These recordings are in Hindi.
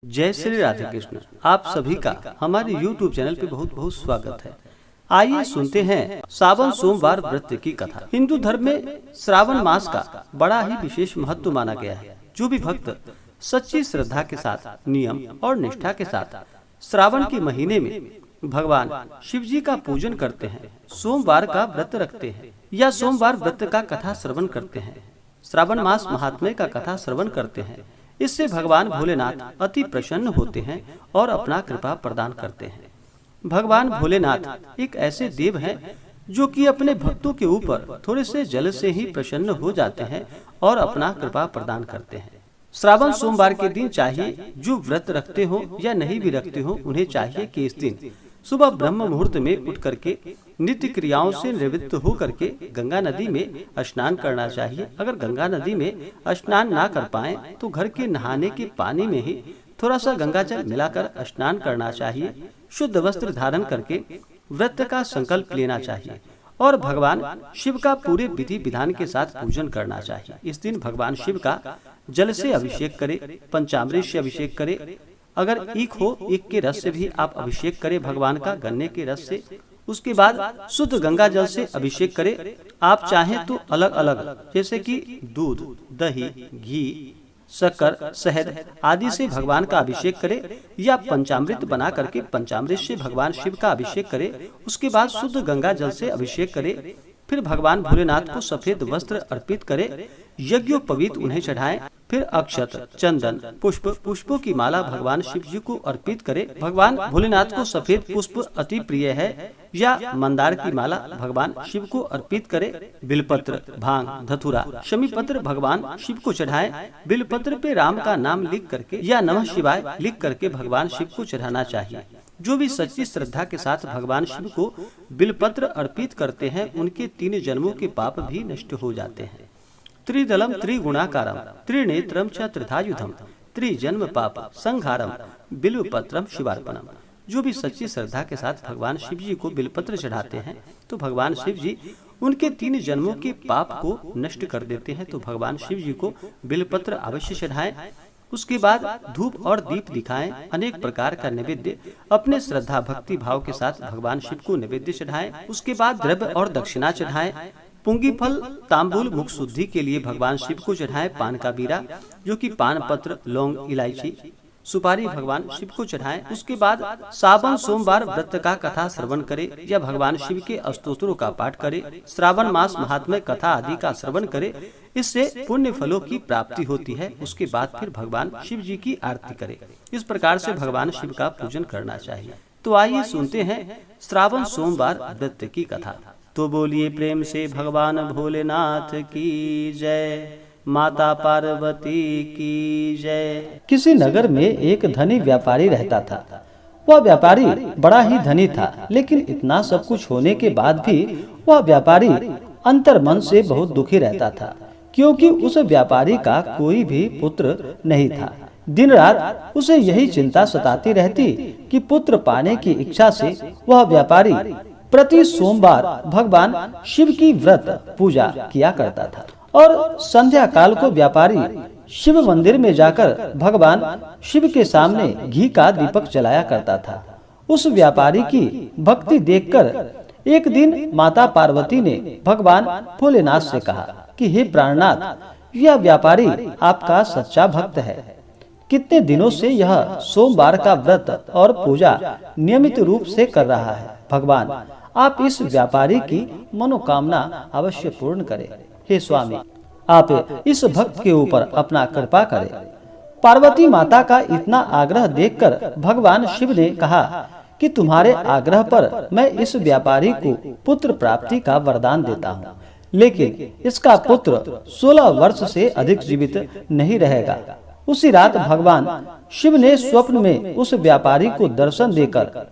जय श्री राधे कृष्ण। आप सभी का हमारे YouTube चैनल पे बहुत बहुत स्वागत है। आइए सुनते हैं श्रावण सोमवार व्रत की कथा। हिंदू धर्म में श्रावण मास का बड़ा ही विशेष महत्व माना गया है। जो भी भक्त सच्ची श्रद्धा के साथ, नियम और निष्ठा के साथ श्रावण के महीने में भगवान शिव जी का पूजन करते हैं, सोमवार का व्रत रखते हैं या सोमवार व्रत का कथा श्रवण करते हैं, श्रावण मास महात्म्य का कथा श्रवण करते हैं, इससे भगवान भोलेनाथ अति प्रसन्न होते हैं और अपना कृपा प्रदान करते हैं। भगवान भोलेनाथ एक ऐसे देव हैं जो कि अपने भक्तों के ऊपर थोड़े से जल से ही प्रसन्न हो जाते हैं और अपना कृपा प्रदान करते हैं। श्रावण सोमवार के दिन चाहिए, जो व्रत रखते हो या नहीं भी रखते हो, उन्हें चाहिए कि इस दिन सुबह ब्रह्म मुहूर्त में उठ करके नित्य क्रियाओं से निवृत्त हो करके गंगा नदी में स्नान करना चाहिए। अगर गंगा नदी में स्नान ना कर पाए तो घर के नहाने के पानी में ही थोड़ा सा गंगा जल मिलाकर स्नान करना चाहिए। शुद्ध वस्त्र धारण करके व्रत का संकल्प लेना चाहिए और भगवान शिव का पूरे विधि विधान के साथ पूजन करना चाहिए। इस दिन भगवान शिव का जल से अभिषेक करे, पंचामृत से अभिषेक करे, अगर ईख हो ईख के रस से भी आप अभिषेक करें भगवान का, गन्ने के रस से। उसके बाद शुद्ध गंगा जल से अभिषेक करें। आप चाहें तो अलग अलग, जैसे कि दूध, दही, घी, शक्कर, शहद आदि से भगवान का अभिषेक करें या पंचामृत बना करके पंचामृत से भगवान शिव का अभिषेक करें। उसके बाद शुद्ध गंगा जल से अभिषेक करें। फिर भगवान भोलेनाथ को सफेद वस्त्र अर्पित करें, यज्ञोपवीत उन्हें चढ़ाएं। फिर अक्षत, चंदन, पुष्पों की माला भगवान शिव जी को अर्पित करें। भगवान भोलेनाथ को सफेद पुष्प अति प्रिय है या मंदार की माला भगवान शिव को अर्पित करें। बिलपत्र, भांग, धतूरा, शमी पत्र भगवान शिव को चढ़ाएं। बिलपत्र पे राम का नाम लिख करके या नमः शिवाय लिख करके भगवान शिव को चढ़ाना चाहिए। जो भी सच्ची श्रद्धा के साथ भगवान शिव को बिलपत्र अर्पित करते हैं, उनके 3 जन्मों के पाप भी नष्ट हो जाते हैं। त्रिदलम त्रिगुणाकारम त्रिनेत्रम च त्रिधायुधम त्रिजन्म पाप संहारम बिल्वपत्रम शिवार्पणम। जो भी सच्ची श्रद्धा के साथ भगवान शिव जी को बिलपत्र चढ़ाते हैं तो भगवान शिव जी उनके 3 जन्मों के पाप को नष्ट कर देते हैं। तो भगवान शिव जी को बिलपत्र अवश्य चढ़ाएं। उसके बाद धूप और दीप दिखाएं। अनेक प्रकार का नैवेद्य अपने श्रद्धा भक्ति भाव के साथ भगवान शिव को नैवेद्य चढ़ाएं। उसके बाद द्रव्य और दक्षिणा चढ़ाएं। पुंगी फल, तांबूल मुख शुद्धि के लिए भगवान शिव को चढ़ाएं। पान का बीरा, जो कि पान पत्र, लौंग, इलायची, सुपारी भगवान शिव को चढ़ाएं। उसके बाद श्रावण सोमवार व्रत का कथा श्रवण करें या भगवान शिव के स्तोत्रों का पाठ करें। श्रावण मास महात्म्य कथा आदि का श्रवण करें, इससे पुण्य फलों की प्राप्ति होती है। उसके बाद फिर भगवान शिव जी की आरती करें। इस प्रकार से भगवान शिव का पूजन करना चाहिए। तो आइए सुनते हैं श्रावण सोमवार व्रत की कथा। तो बोलिए प्रेम से भगवान भोलेनाथ की जय, माता पार्वती की जय। किसी नगर में एक धनी व्यापारी रहता था। वह व्यापारी बड़ा ही धनी था, लेकिन इतना सब कुछ होने के बाद भी वह व्यापारी अंतर मन से बहुत दुखी रहता था, क्योंकि उस व्यापारी का कोई भी पुत्र नहीं था। दिन रात उसे यही चिंता सताती रहती कि पुत्र पाने की इच्छा से वह व्यापारी प्रति सोमवार भगवान शिव की व्रत पूजा किया करता था और संध्या काल को व्यापारी शिव मंदिर में जाकर भगवान शिव के सामने घी का दीपक जलाया करता था। उस व्यापारी की भक्ति देखकर एक दिन माता पार्वती ने भगवान भोलेनाथ से कहा कि हे प्राणनाथ, यह व्यापारी आपका सच्चा भक्त है। कितने दिनों से यह सोमवार का व्रत और पूजा नियमित रूप से कर रहा है। भगवान, आप इस व्यापारी की मनोकामना अवश्य पूर्ण करें। हे स्वामी, आप इस भक्त के ऊपर अपना कृपा करें। पार्वती माता का इतना आग्रह देखकर भगवान शिव ने कहा कि तुम्हारे आग्रह पर मैं इस व्यापारी को पुत्र प्राप्ति का वरदान देता हूँ, लेकिन इसका पुत्र 16 वर्ष से अधिक जीवित नहीं रहेगा। उसी रात भगवान शिव ने स्वप्न में उस व्यापारी को दर्शन देकर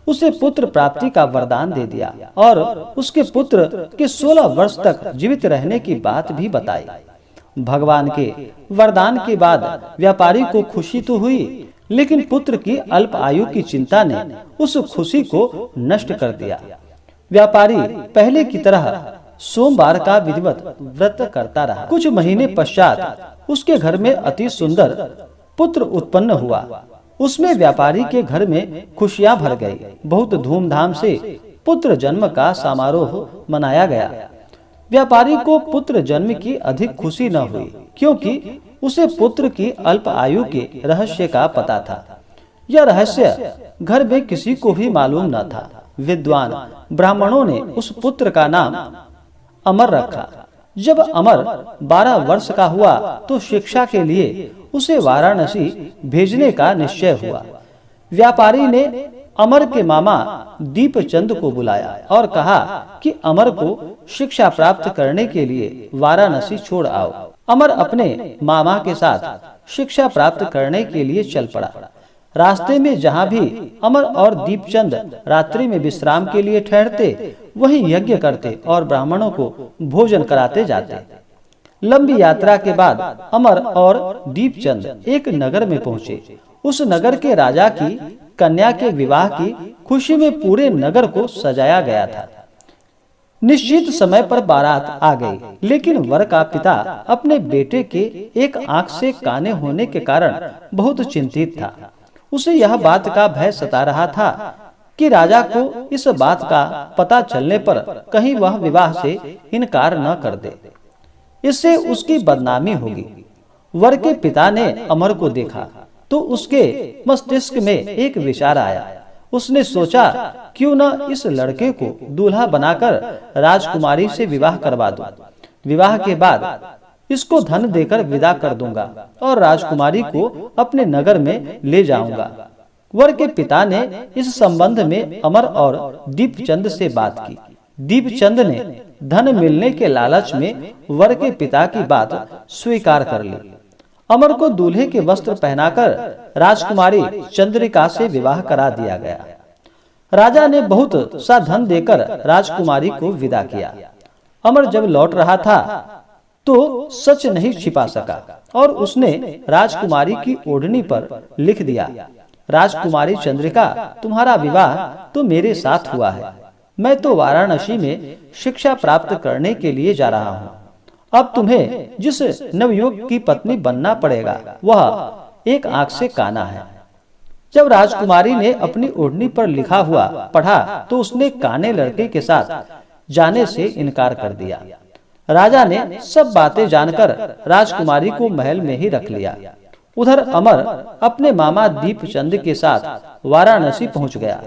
उसे पुत्र प्राप्ति का वरदान दे दिया और उसके पुत्र के 16 वर्ष तक जीवित रहने की बात भी बताई। भगवान के वरदान के बाद व्यापारी को खुशी तो हुई, लेकिन पुत्र की अल्प आयु की चिंता ने उस खुशी को नष्ट कर दिया। व्यापारी पहले की तरह सोमवार का विधिवत व्रत करता रहा। कुछ महीने पश्चात उसके घर में अति सुंदर पुत्र उत्पन्न हुआ। उसमें व्यापारी के घर में खुशियां भर गई। बहुत धूमधाम से पुत्र जन्म का समारोह मनाया गया। व्यापारी को पुत्र जन्म की अधिक खुशी न हुई, क्योंकि उसे पुत्र की अल्प आयु के रहस्य का पता था। यह रहस्य घर में किसी को भी मालूम न था। विद्वान ब्राह्मणों ने उस पुत्र का नाम अमर रखा। जब अमर 12 वर्ष का हुआ तो शिक्षा के लिए उसे वाराणसी भेजने का निश्चय हुआ। व्यापारी ने अमर के मामा दीपचंद को बुलाया और कहा कि अमर को शिक्षा प्राप्त करने के लिए वाराणसी छोड़ आओ। अमर अपने मामा के साथ शिक्षा प्राप्त करने के लिए चल पड़ा। रास्ते में जहाँ भी अमर और दीपचंद रात्रि में विश्राम के लिए ठहरते, वहीं यज्ञ करते और ब्राह्मणों को भोजन कराते जाते। लंबी यात्रा के बाद अमर और दीपचंद एक नगर में पहुँचे। उस नगर के राजा की कन्या के विवाह की खुशी में पूरे नगर को सजाया गया था। निश्चित समय पर बारात आ गई, लेकिन वर का पिता अपने बेटे के एक आंख से काने होने के कारण बहुत चिंतित था। उसे यह बात का भय सता रहा था कि राजा को इस बात का पता चलने पर कहीं वह विवाह से इनकार न कर दे, इससे उसकी बदनामी होगी। वर के पिता ने अमर को देखा तो उसके मस्तिष्क में एक विचार आया। उसने सोचा, क्यों न इस लड़के को दूल्हा बनाकर राजकुमारी से विवाह करवा दूं। विवाह के बाद इसको धन देकर विदा कर दूंगा और राजकुमारी को अपने नगर में ले जाऊंगा। वर के पिता ने इस संबंध में अमर और दीपचंद से बात की। दीपचंद ने धन मिलने के लालच में वर के पिता की बात स्वीकार कर ली। अमर को दूल्हे के वस्त्र पहनाकर राजकुमारी चंद्रिका से विवाह करा दिया गया। राजा ने बहुत सा धन देकर राजकुमारी को विदा किया। अमर जब लौट रहा था तो सच नहीं छिपा सका और उसने राजकुमारी की ओढ़नी पर लिख दिया, राजकुमारी चंद्रिका, तुम्हारा विवाह तो मेरे साथ हुआ है। मैं तो वाराणसी में शिक्षा प्राप्त करने के लिए जा रहा हूँ। अब तुम्हें जिस नवयुवक की पत्नी बनना पड़ेगा वह एक आंख से काना है। जब राजकुमारी ने अपनी ओढ़नी पर लिखा हुआ पढ़ा तो उसने काने लड़के के साथ जाने से इनकार कर दिया। राजा ने सब बातें जानकर राजकुमारी को महल में ही रख लिया। उधर अमर अपने मामा दीपचंद के साथ वाराणसी पहुंच गया।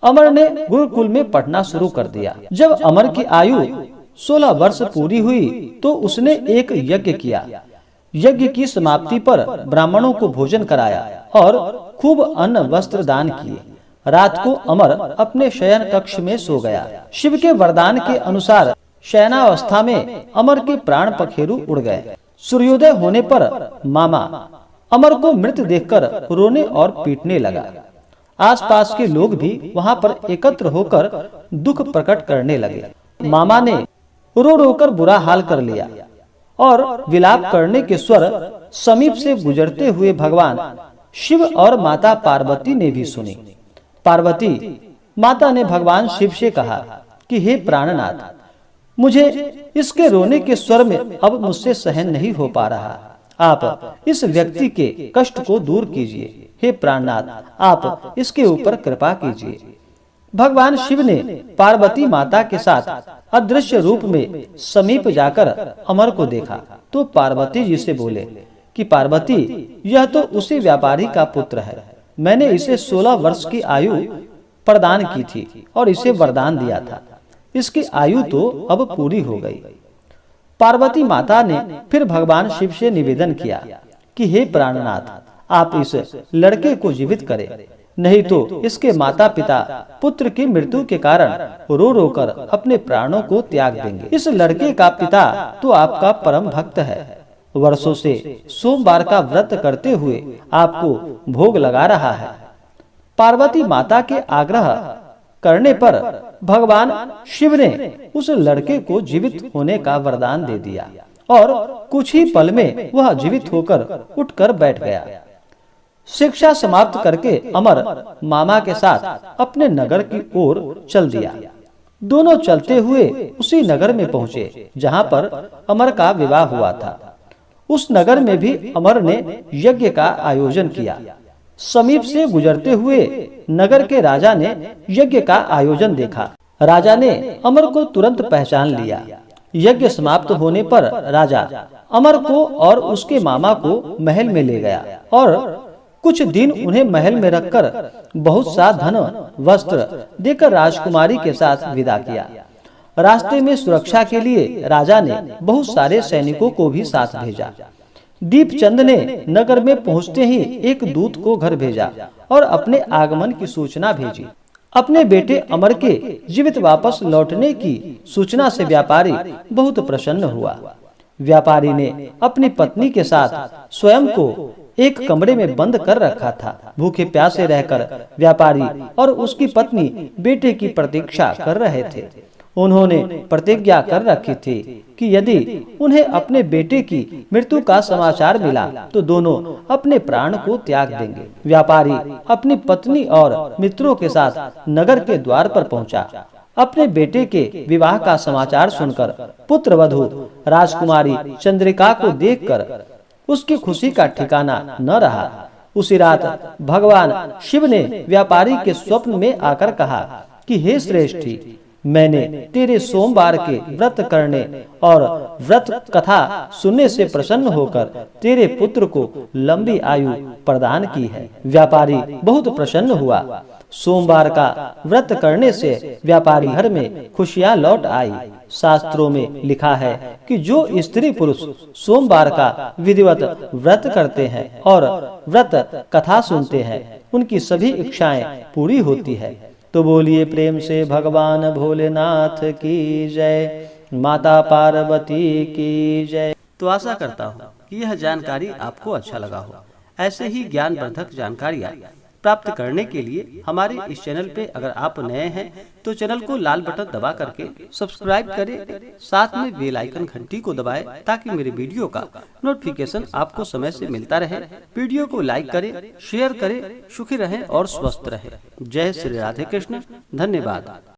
अमर ने गुरुकुल में पढ़ना शुरू कर दिया। जब अमर की आयु 16 वर्ष पूरी हुई तो उसने एक यज्ञ किया। यज्ञ की समाप्ति पर ब्राह्मणों को भोजन कराया और खूब अन्न वस्त्र दान किए। रात को अमर अपने शयन कक्ष में सो गया। शिव के वरदान के अनुसार शयनावस्था में अमर के प्राण पखेरु उड़ गए। सूर्योदय होने पर मामा अमर को मृत देखकर रोने और पीटने लगा। आसपास के लोग भी वहां पर एकत्र होकर दुख प्रकट करने लगे। मामा ने रो रो कर बुरा हाल कर लिया और विलाप करने के स्वर समीप से गुजरते हुए भगवान शिव और माता पार्वती ने भी सुनी। पार्वती माता ने भगवान शिव से कहा कि हे प्राणनाथ, मुझे इसके रोने के स्वर में अब मुझसे सहन नहीं हो पा रहा। आप इस व्यक्ति के कष्ट को दूर कीजिए। हे प्राणनाथ, आप इसके ऊपर कृपा कीजिए। भगवान शिव ने पार्वती माता के साथ अदृश्य रूप में समीप जाकर अमर को देखा तो पार्वती जी से बोले कि पार्वती, यह तो उसी व्यापारी का पुत्र है। मैंने इसे 16 वर्ष की आयु प्रदान की थी और इसे वरदान दिया था। इसकी आयु तो अब पूरी हो गई। पार्वती माता ने फिर भगवान शिव से निवेदन किया कि हे प्राणनाथ, आप इस लड़के को जीवित करें, नहीं तो इसके माता पिता पुत्र की मृत्यु के कारण रो रो कर अपने प्राणों को त्याग देंगे। इस लड़के का पिता तो आपका परम भक्त है। वर्षों से सोमवार का व्रत करते हुए आपको भोग लगा रहा है। पार्वती माता के आग्रह करने पर भगवान शिव ने उस लड़के को जीवित होने का वरदान दे दिया और कुछ ही पल में वह जीवित होकर उठकर बैठ गया। शिक्षा समाप्त करके अमर मामा के साथ अपने नगर की ओर चल दिया। दोनों चलते हुए उसी नगर में पहुंचे जहां पर अमर का विवाह हुआ था। उस नगर में भी अमर ने यज्ञ का आयोजन किया। समीप से गुजरते हुए नगर के राजा ने यज्ञ का आयोजन देखा। राजा ने अमर को तुरंत पहचान लिया। यज्ञ समाप्त होने पर राजा अमर को और उसके मामा को महल में ले गया और कुछ दिन उन्हें महल में रखकर बहुत सा धन वस्त्र देकर राजकुमारी के साथ विदा किया। रास्ते में सुरक्षा के लिए राजा ने बहुत सारे सैनिकों को भी साथ भेजा। दीपचंद ने नगर में पहुंचते ही एक दूत को घर भेजा और अपने आगमन की सूचना भेजी। अपने बेटे अमर के जीवित वापस लौटने की सूचना से व्यापारी बहुत प्रसन्न हुआ। व्यापारी ने अपनी पत्नी के साथ स्वयं को एक कमरे में बंद कर रखा था। भूखे प्यासे रहकर व्यापारी और उसकी पत्नी बेटे की प्रतीक्षा कर रहे थे। उन्होंने प्रतिज्ञा कर रखी थी कि यदि उन्हें अपने बेटे की मृत्यु का समाचार मिला तो दोनों अपने प्राण को त्याग देंगे। व्यापारी अपनी पत्नी और मित्रों के साथ नगर के द्वार पर पहुंचा। अपने बेटे के विवाह का समाचार सुनकर पुत्र वधू राजकुमारी चंद्रिका को देखकर उसकी खुशी का ठिकाना न रहा। उसी रात भगवान शिव ने व्यापारी के स्वप्न में आकर कहा कि हे श्रेष्ठी, मैंने तेरे सोमवार के व्रत करने और व्रत कथा सुनने से प्रसन्न होकर तेरे पुत्र को लंबी आयु प्रदान की है। व्यापारी बहुत प्रसन्न हुआ। सोमवार का व्रत करने से व्यापारी घर में खुशियां लौट आई। शास्त्रों में लिखा है कि जो स्त्री पुरुष सोमवार का विधिवत व्रत करते हैं और व्रत कथा सुनते हैं उनकी सभी इच्छाएं पूरी होती है। तो बोलिए प्रेम से भगवान भोलेनाथ की जय, माता पार्वती की जय। तो आशा करता हूँ कि यह जानकारी आपको अच्छा लगा हो। ऐसे ही ज्ञानवर्धक जानकारियाँ प्राप्त करने के लिए हमारे इस चैनल पे अगर आप नए हैं तो चैनल को लाल बटन दबा करके सब्सक्राइब करें, साथ में बेल आइकन घंटी को दबाएं ताकि मेरे वीडियो का नोटिफिकेशन आपको समय से मिलता रहे। वीडियो को लाइक करें, शेयर करें, सुखी रहें और स्वस्थ रहें। जय श्री राधे कृष्ण। धन्यवाद।